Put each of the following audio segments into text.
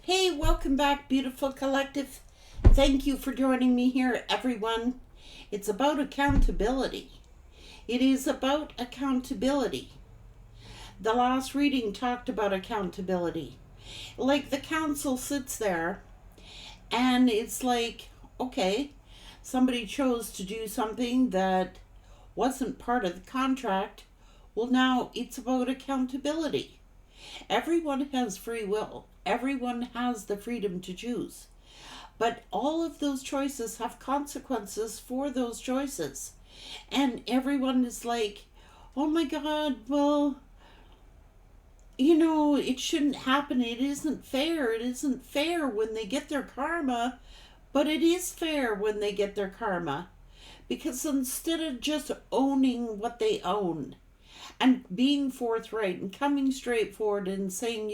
Hey, welcome back, beautiful collective. Thank you for joining me here, everyone. It's about accountability. It is about accountability. The last reading talked about accountability. Like the council sits there and it's like, okay, somebody chose to do something that wasn't part of the contract. Well, now it's about accountability. Everyone has free will. Everyone has the freedom to choose. But all of those choices have consequences for those choices. And everyone is like, oh my God, well, it shouldn't happen. It isn't fair. It isn't fair when they get their karma. But it is fair when they get their karma. Because instead of just owning what they own and being forthright and coming straight forward and saying,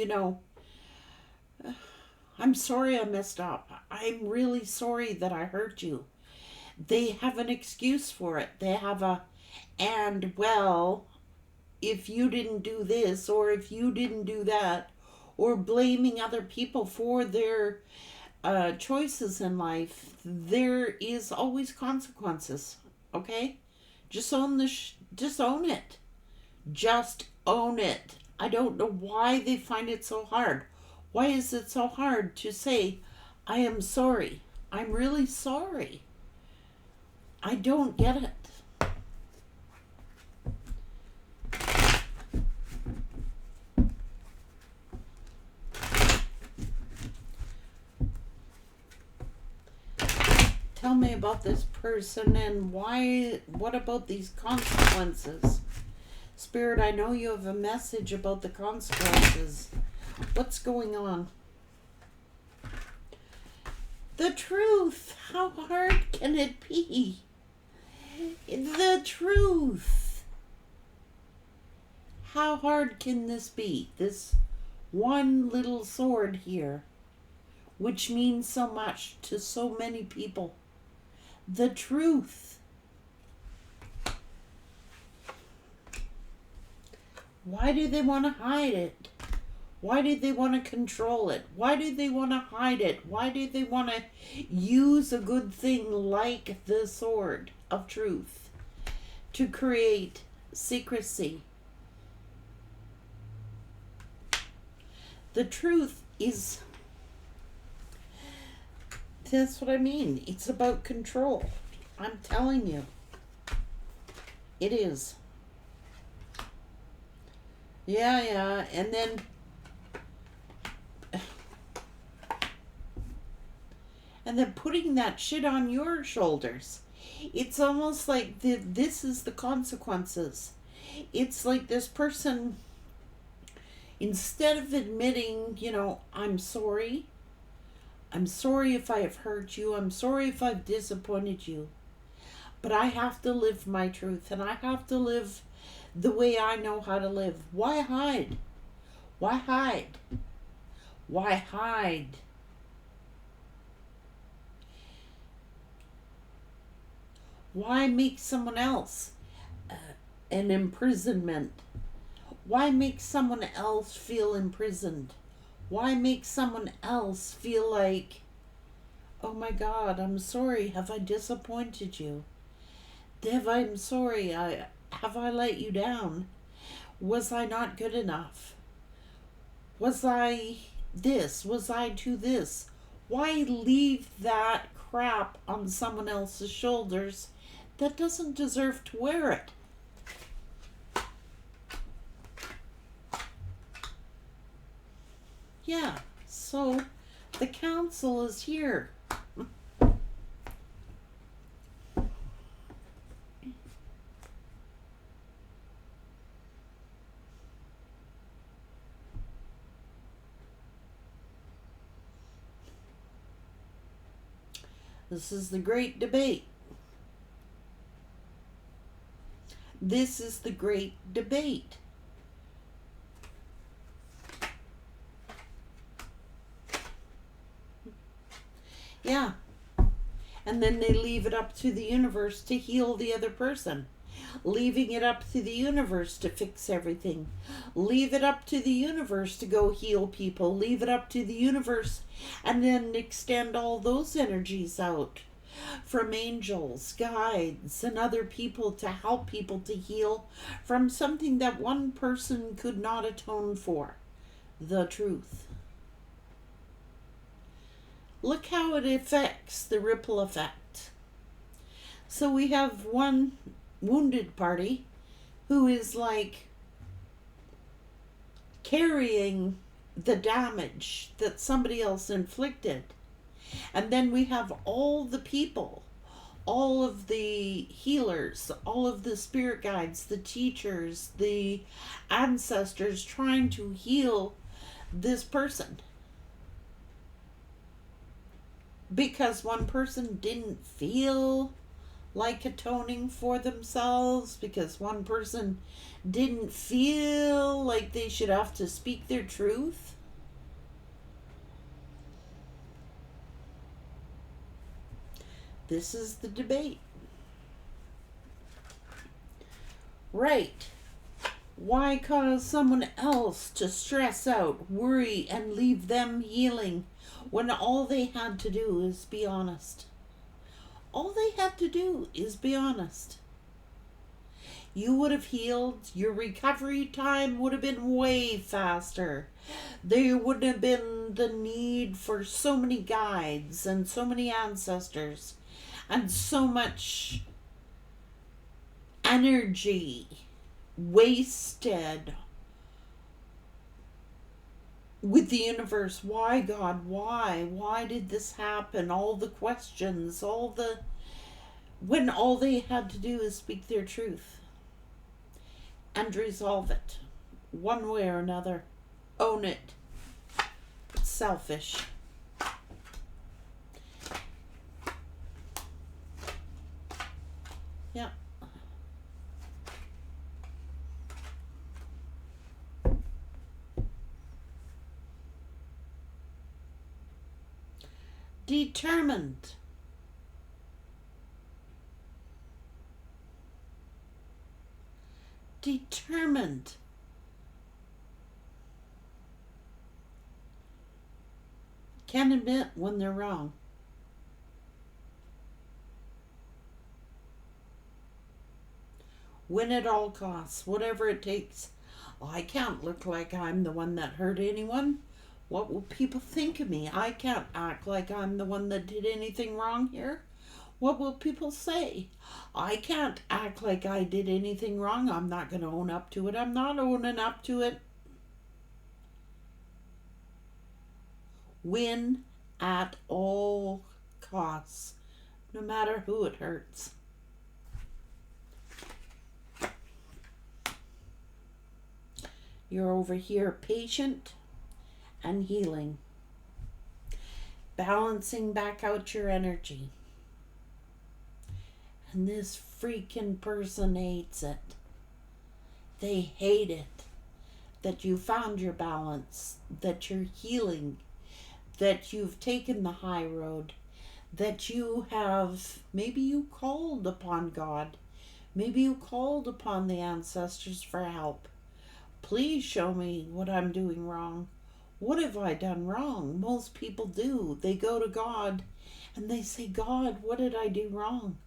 I'm sorry I messed up. I'm really sorry that I hurt you. They have an excuse for it. They have and well, if you didn't do this or if you didn't do that, or blaming other people for their choices in life, there is always consequences. Okay? Just own just own it. Just own it. I don't know why they find it so hard. Why is it so hard to say, I am sorry? I'm really sorry. I don't get it. Tell me about this person and what about these consequences? Spirit, I know you have a message about the consequences. What's going on? The truth. How hard can it be? The truth. How hard can this be? This one little sword here, which means so much to so many people. The truth. Why do they want to hide it? Why do they want to control it? Why do they want to hide it? Why do they want to use a good thing like the sword of truth to create secrecy? The truth is, that's what I mean. It's about control. I'm telling you. It is. Yeah. And then putting that shit on your shoulders. It's almost like this is the consequences. It's like this person, instead of admitting, I'm sorry if I have hurt you, I'm sorry if I've disappointed you, but I have to live my truth and I have to live the way I know how to live. Why hide? Why hide? Why hide? Why make someone else an imprisonment? Why make someone else feel imprisoned? Why make someone else feel like, oh my God, I'm sorry, have I disappointed you? I'm sorry, have I let you down? Was I not good enough? Was I this? Was I to this? Why leave that crap on someone else's shoulders that doesn't deserve to wear it? Yeah, so the council is here. This is the great debate. This is the great debate. Yeah. And then they leave it up to the universe to heal the other person. leaving it up to the universe to fix everything. Leave it up to the universe to go heal people. Leave it up to the universe and then extend all those energies out from angels, guides, and other people to help people to heal from something that one person could not atone for, the truth. Look how it affects the ripple effect. So we have one wounded party who is like carrying the damage that somebody else inflicted. And then we have all the people, all of the healers, all of the spirit guides, the teachers, the ancestors trying to heal this person. Because one person didn't feel like atoning for themselves, because one person didn't feel like they should have to speak their truth. This is the debate. Right. Why cause someone else to stress out, worry, and leave them healing when all they had to do is be honest? All they had to do is be honest. You would have healed. Your recovery time would have been way faster. There wouldn't have been the need for so many guides and so many ancestors and so much energy wasted with the universe. Why, God? Why? Why did this happen? All the questions, when all they had to do is speak their truth and resolve it one way or another. Own it. It's selfish. Yeah. Determined. Determined. Can't admit when they're wrong. Win at all costs, whatever it takes. I can't look like I'm the one that hurt anyone. What will people think of me? I can't act like I'm the one that did anything wrong here. What will people say? I can't act like I did anything wrong. I'm not going to own up to it. I'm not owning up to it. Win at all costs, no matter who it hurts. You're over here patient and healing, balancing back out your energy. And this freaking person hates it. They hate it that you found your balance, that you're healing, that you've taken the high road, that maybe you called upon God, maybe you called upon the ancestors for help. Please show me what I'm doing wrong. What have I done wrong? Most people do. They go to God and they say, God, what did I do wrong?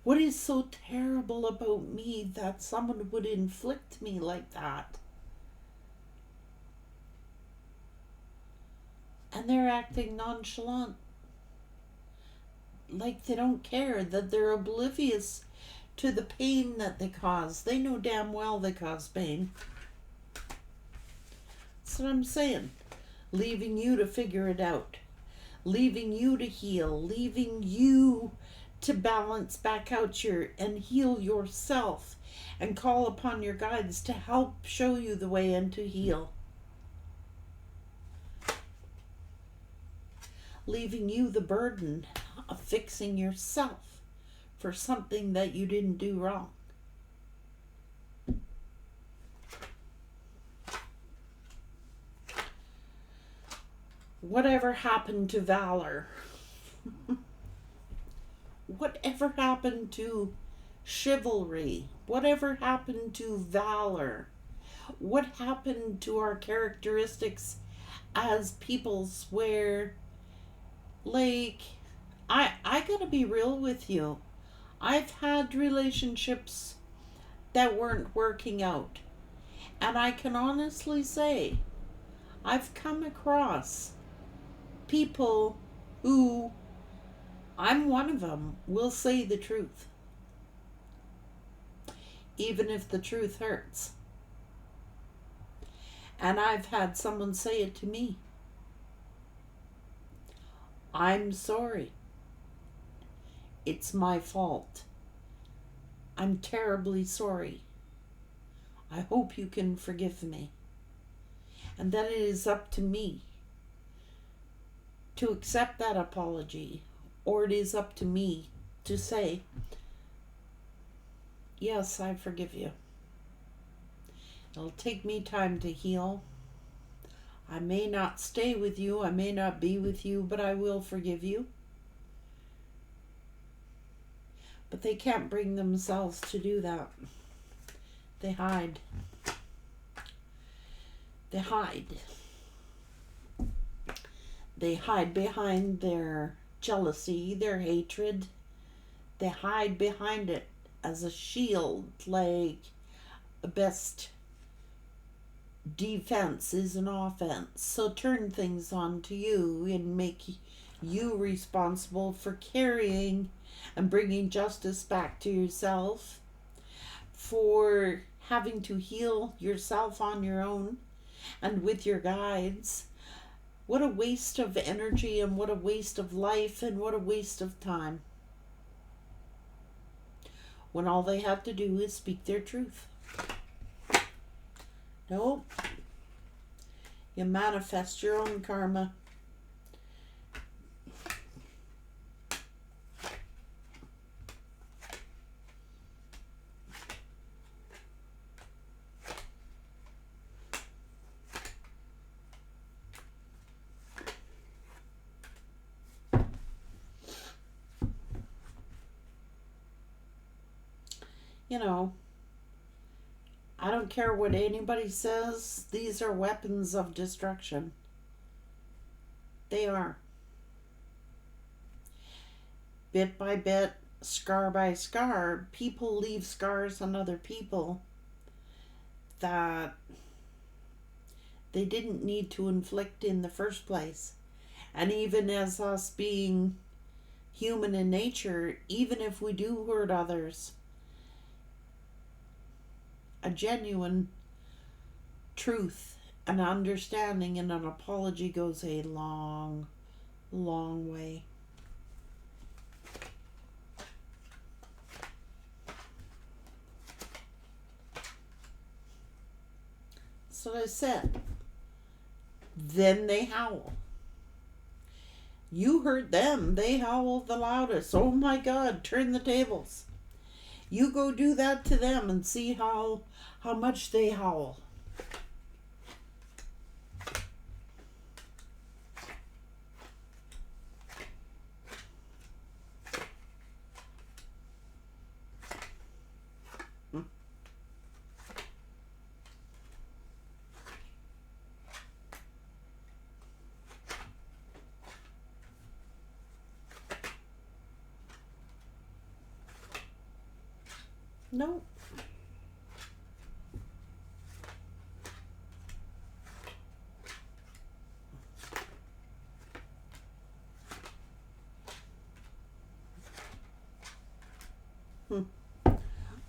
What is so terrible about me that someone would inflict me like that? And they're acting nonchalant. Like they don't care, that they're oblivious to the pain that they cause. They know damn well they cause pain. That's what I'm saying. Leaving you to figure it out. Leaving you to heal. Leaving you to balance back out and heal yourself. And call upon your guides to help show you the way and to heal. Leaving you the burden of fixing yourself for something that you didn't do wrong. Whatever happened to valor? Whatever happened to chivalry? Whatever happened to valor? What happened to our characteristics as peoples where, like, I gotta be real with you. I've had relationships that weren't working out. And I can honestly say, I've come across people who, I'm one of them, will say the truth, even if the truth hurts. And I've had someone say it to me. I'm sorry. It's my fault. I'm terribly sorry. I hope you can forgive me. And then it is up to me to accept that apology, or it is up to me to say, yes, I forgive you. It'll take me time to heal. I may not stay with you, I may not be with you, but I will forgive you. But they can't bring themselves to do that. They hide. They hide. They hide behind their jealousy, their hatred. They hide behind it as a shield, like a best defense is an offense. So turn things on to you and make you responsible for carrying and bringing justice back to yourself, for having to heal yourself on your own and with your guides. What a waste of energy, and what a waste of life, and what a waste of time, when all they have to do is speak their truth. Nope. You manifest your own karma. You know, I don't care what anybody says, these are weapons of destruction. They are. Bit by bit, scar by scar, people leave scars on other people that they didn't need to inflict in the first place. And even as us being human in nature, even if we do hurt others, a genuine truth, an understanding, and an apology goes a long, long way. So I said, then they howl. You heard them, they howl the loudest. Oh my God, turn the tables. You go do that to them and see how much they howl. No.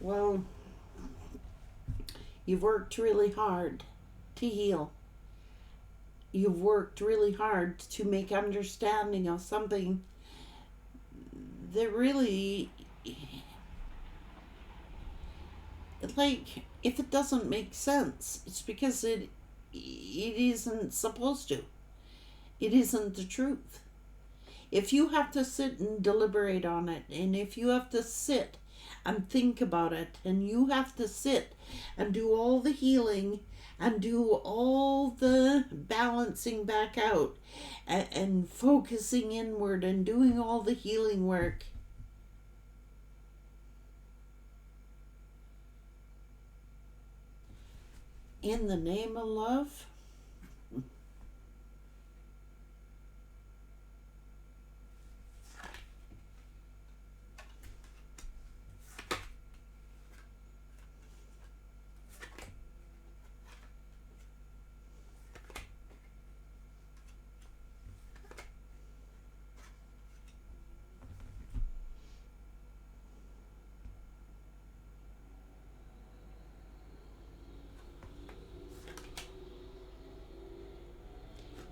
Well, you've worked really hard to heal. You've worked really hard to make understanding of something that really, like, if it doesn't make sense, it's because it isn't supposed to. It isn't the truth. If you have to sit and deliberate on it, and if you have to sit and think about it, and you have to sit and do all the healing and do all the balancing back out and focusing inward and doing all the healing work, In the name of love,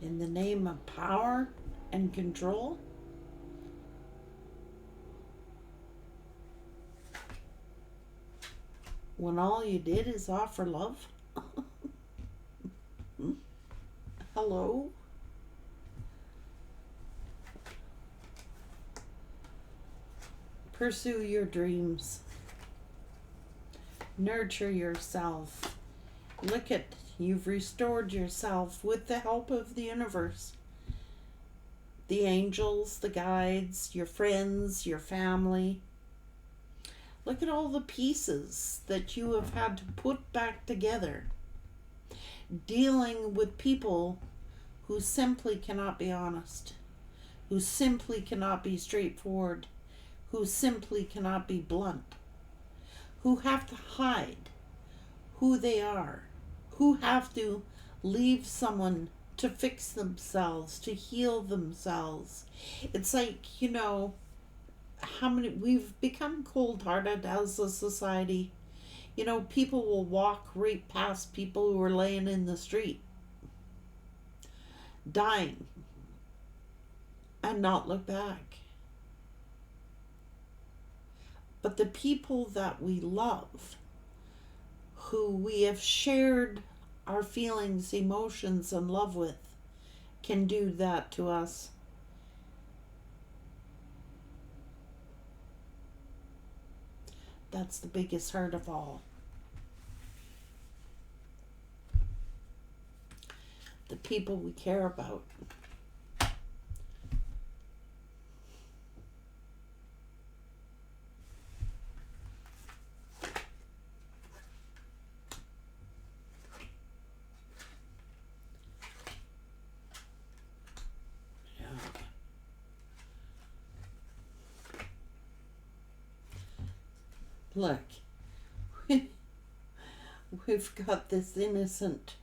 in the name of power and control, when all you did is offer love. Hello? Pursue your dreams. Nurture yourself. Look at, you've restored yourself with the help of the universe. The angels, the guides, your friends, your family. Look at all the pieces that you have had to put back together. Dealing with people who simply cannot be honest, who simply cannot be straightforward, who simply cannot be blunt, who have to hide who they are, who have to leave someone to fix themselves, to heal themselves. It's like, how many, we've become cold-hearted as a society. People will walk right past people who are laying in the street, dying, and not look back. But the people that we love, who we have shared our feelings, emotions, and love with, can do that to us. That's the biggest hurt of all. The people we care about. Look, we've got this innocent,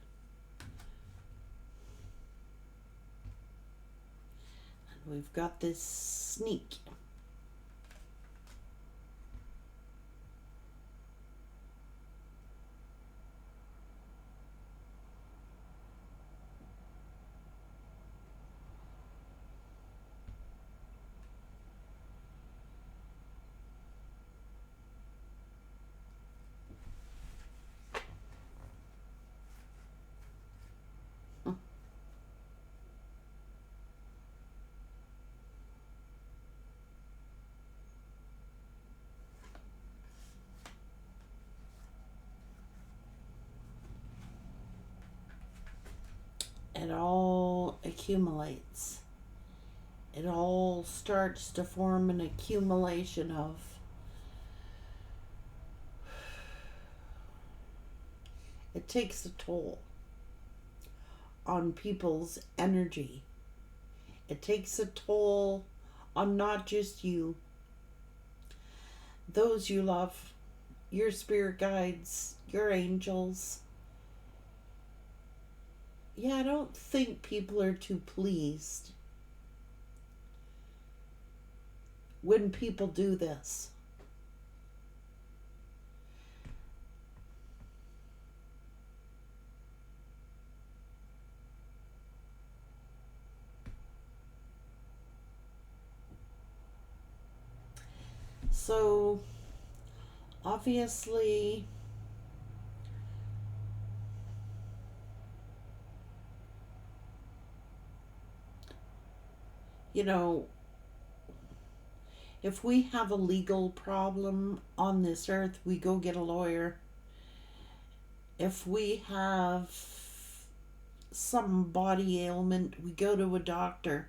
and we've got this sneak. It all accumulates. It all starts to form an accumulation of it takes a toll on people's energy. It takes a toll on not just you, those you love, your spirit guides, your angels. Yeah, I don't think people are too pleased when people do this. So, obviously, if we have a legal problem on this earth, we go get a lawyer. If we have some body ailment, we go to a doctor.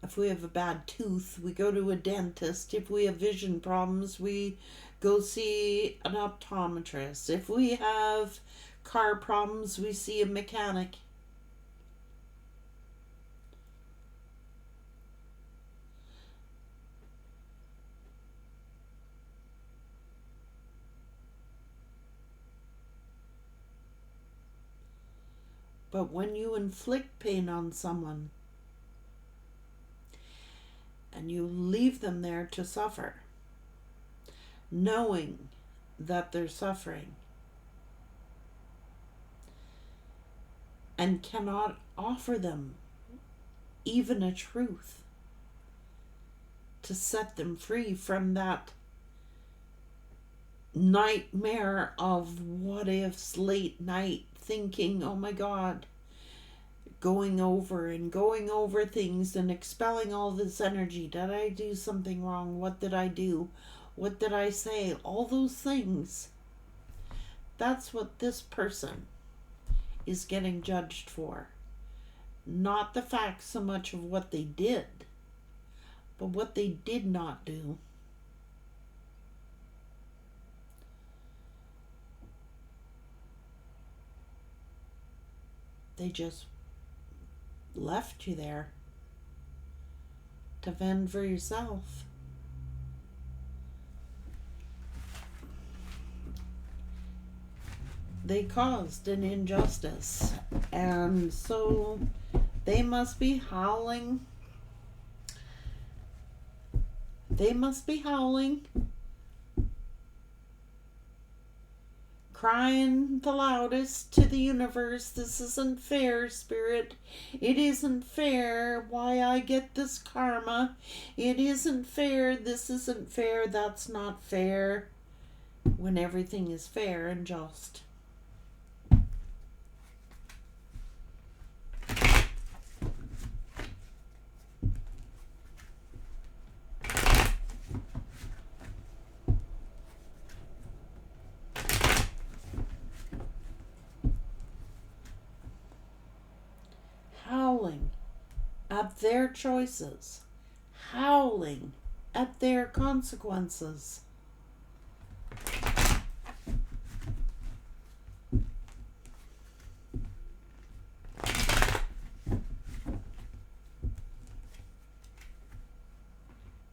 If we have a bad tooth, we go to a dentist. If we have vision problems, we go see an optometrist. If we have car problems, we see a mechanic. But when you inflict pain on someone and you leave them there to suffer, knowing that they're suffering, and cannot offer them even a truth to set them free from that nightmare of what ifs, late night thinking, oh my God, going over things and expelling all this energy. Did I do something wrong? What did I do? What did I say? All those things. That's what this person is getting judged for. Not the fact so much of what they did, but what they did not do. They just left you there to fend for yourself. They caused an injustice, and so they must be howling. They must be howling, crying the loudest to the universe, this isn't fair, Spirit. It isn't fair why I get this karma. It isn't fair, this isn't fair, that's not fair. When everything is fair and just. Howling at their choices, howling at their consequences.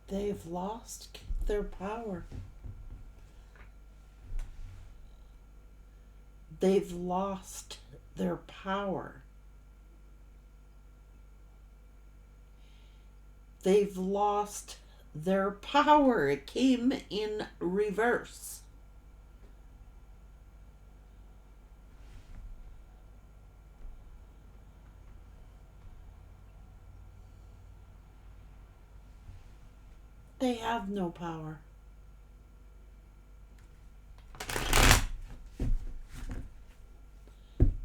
They've lost their power. They've lost their power. They've lost their power. It came in reverse. They have no power.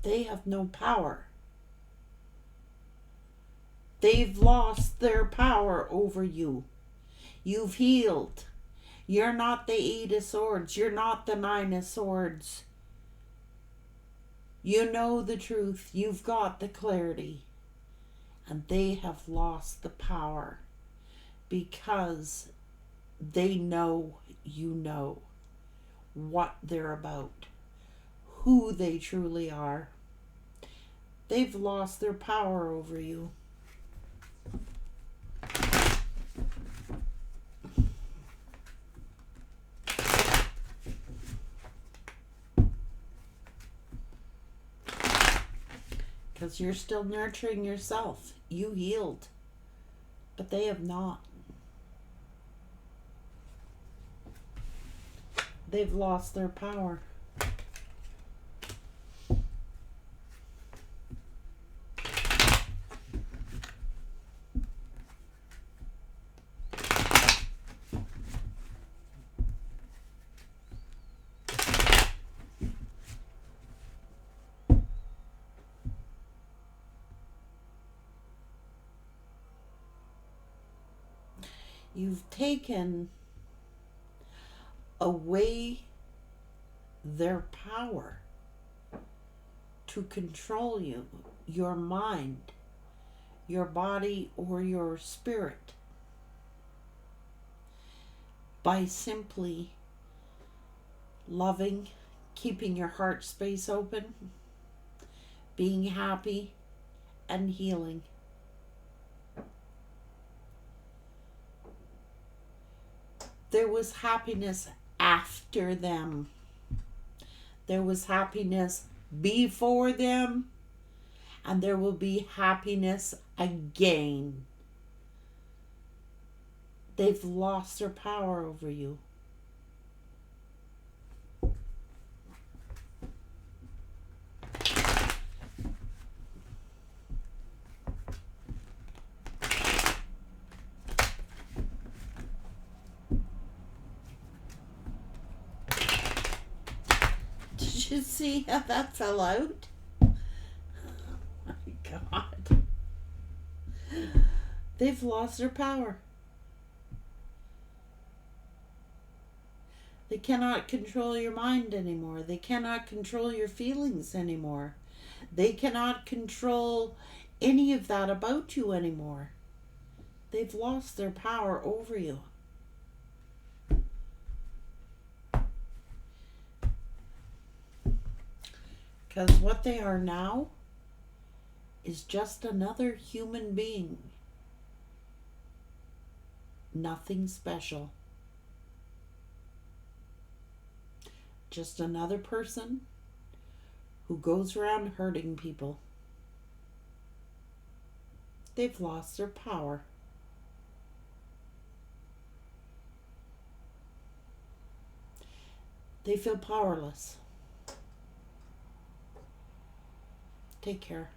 They have no power. They've lost their power over you. You've healed. You're not the 8 of Swords. You're not the 9 of Swords. You know the truth. You've got the clarity. And they have lost the power because they know you know what they're about, who they truly are. They've lost their power over you. Because you're still nurturing yourself. You healed, but they have not. They've lost their power. You've taken away their power to control you, your mind, your body, or your spirit by simply loving, keeping your heart space open, being happy, and healing. There was happiness after them. There was happiness before them, and there will be happiness again. They've lost their power over you. Did you see how that fell out? Oh my God. They've lost their power. They cannot control your mind anymore. They cannot control your feelings anymore. They cannot control any of that about you anymore. They've lost their power over you. Because what they are now is just another human being. Nothing special. Just another person who goes around hurting people. They've lost their power. They feel powerless. Take care.